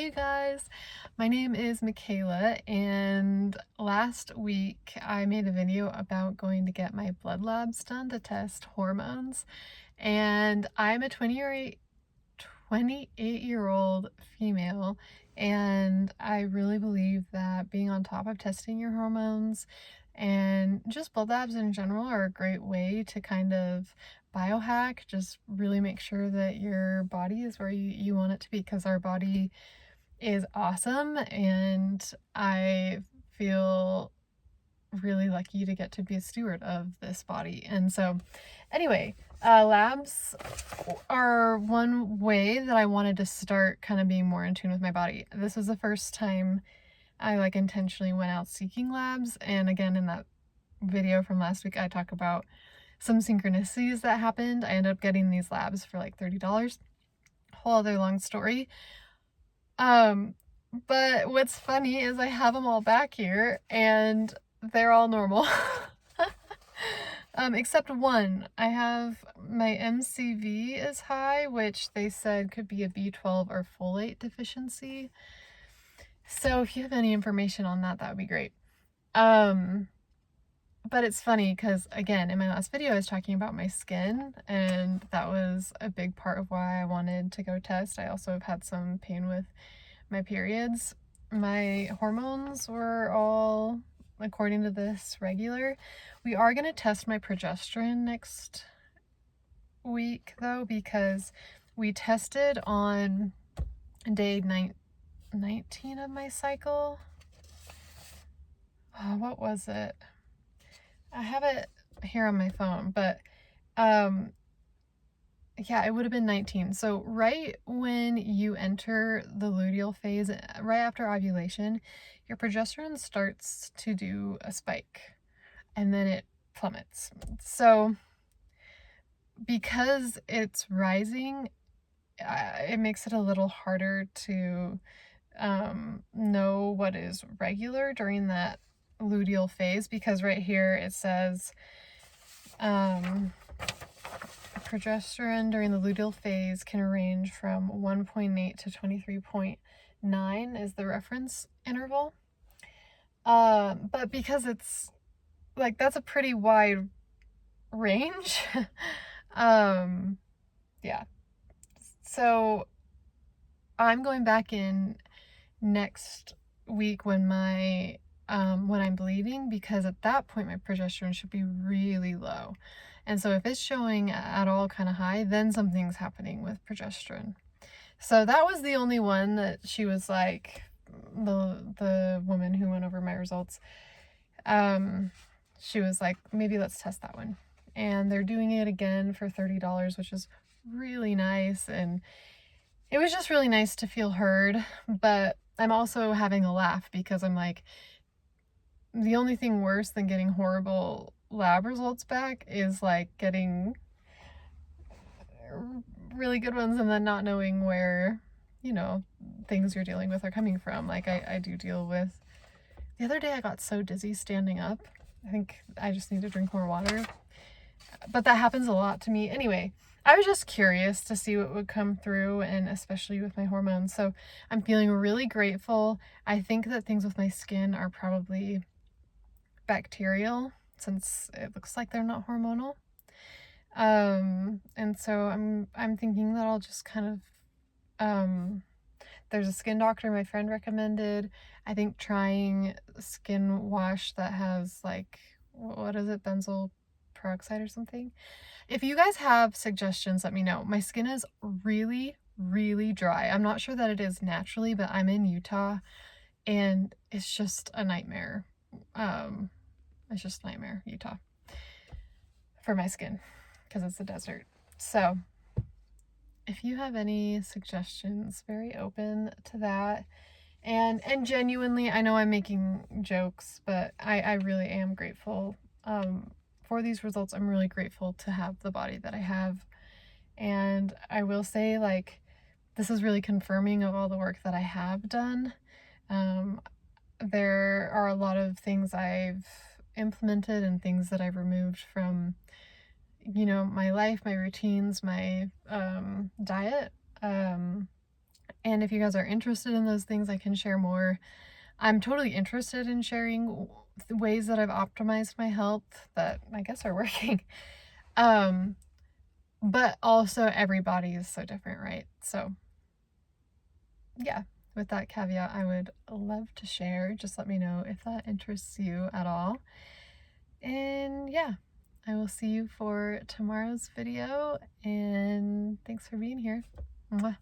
Hey guys, my name is Mykala, and last week I made a video about going to get my blood labs done to test hormones, and I'm a 28-year-old female, and I really believe that being on top of testing your hormones and just blood labs in general are a great way to kind of biohack, just really make sure that your body is where you want it to be, because our body is awesome, and I feel really lucky to get to be a steward of this body. And so anyway, labs are one way that I wanted to start kind of being more in tune with my body. This was the first time I intentionally went out seeking labs, and again, in that video from last week I talk about some synchronicities that happened. I ended up getting these labs for like $30. Whole other long story. But what's funny is I have them all back here and they're all normal. Except one. I have my MCV is high, which they said could be a B12 or folate deficiency. So if you have any information on that, that would be great. But it's funny because, again, in my last video I was talking about my skin, and that was a big part of why I wanted to go test. I also have had some pain with my periods. My hormones were all, according to this, regular. We are going to test my progesterone next week though, because we tested on day 19 of my cycle. Oh, what was it? I have it here on my phone, but yeah, it would have been 19. So right when you enter the luteal phase, right after ovulation, your progesterone starts to do a spike and then it plummets. So because it's rising, it makes it a little harder to know what is regular during that luteal phase, because right here it says progesterone during the luteal phase can range from 1.8 to 23.9 is the reference interval. But because it's like, that's a pretty wide range. Yeah. So I'm going back in next week when when I'm bleeding, because at that point my progesterone should be really low. And so if it's showing at all kind of high, then something's happening with progesterone. So that was the only one that she was like, the woman who went over my results, she was like, maybe let's test that one. And they're doing it again for $30, which is really nice. And it was just really nice to feel heard. But I'm also having a laugh because I'm like, the only thing worse than getting horrible lab results back is like getting really good ones and then not knowing where, things you're dealing with are coming from. Like I do deal with, the other day I got so dizzy standing up. I think I just need to drink more water. But that happens a lot to me. Anyway, I was just curious to see what would come through, and especially with my hormones. So I'm feeling really grateful. I think that things with my skin are probably bacterial, since it looks like they're not hormonal. And so I'm thinking that I'll just kind of, there's a skin doctor my friend recommended. I think trying skin wash that has like, what is it, benzoyl peroxide or something. If you guys have suggestions, let me know. My skin is really, really dry. I'm not sure that it is naturally, but I'm in Utah and it's just a nightmare. It's just a nightmare, Utah, for my skin, because it's a desert. So if you have any suggestions, very open to that. And genuinely, I know I'm making jokes, but I really am grateful for these results. I'm really grateful to have the body that I have. And I will say, like, this is really confirming of all the work that I have done. There are a lot of things I've implemented and things that I've removed from, my life, my routines, my diet. And if you guys are interested in those things, I can share more. I'm totally interested in sharing ways that I've optimized my health that I guess are working. But also everybody is so different, right? So yeah, with that caveat, I would love to share. Just let me know if that interests you at all. And yeah, I will see you for tomorrow's video, and thanks for being here. Mwah.